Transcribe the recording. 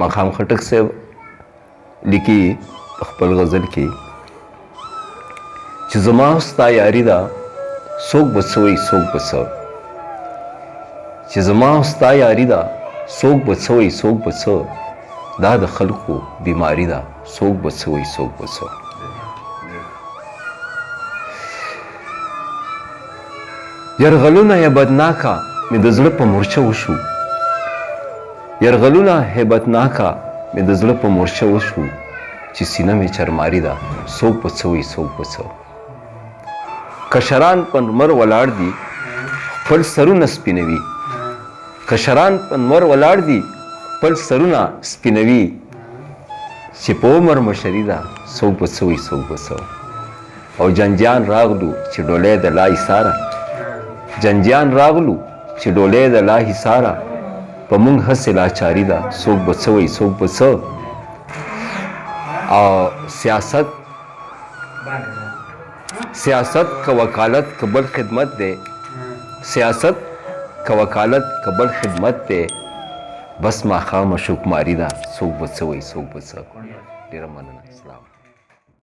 ماښام خټک صاحب لیکي په خپل غزل کې چې زما او ستا یاري ده څوک به څه وایي څوک به څه چې زما او ستا یاري ده څوک به څه وایي څوک به څه دا د خلکو بیماري ده څوک به څه وایي څوک به څه یرغلونه هیبتناکه مې د زړه په مورچه وشو یرغلونه هیبتناکه مې د زړه په مورچه وشو چې سینه مې چرماري ده څوک به څه وایي څوک به څه کشران په لمر ولاړ دي خپل سرونه سپینوي کشران په لمر ولاړ دي خپل سرونه سپینوي چې په عمر مشري ده څوک به څه وایي څوک به څه او جنجان راغلو چې ډولۍ د لا ایساره جنجان راغلو چې ډولۍ د لا ایساره په موږ هسې لاچاري ده څوک به څه وایي څوک به څه او سیاست که وکالت که بل خدمت دی سیاست که وکالت که بل خدمت دی بس ماښامه شوکماري ده څوک به څه وایي څوک به څه ډېره مننه اسلام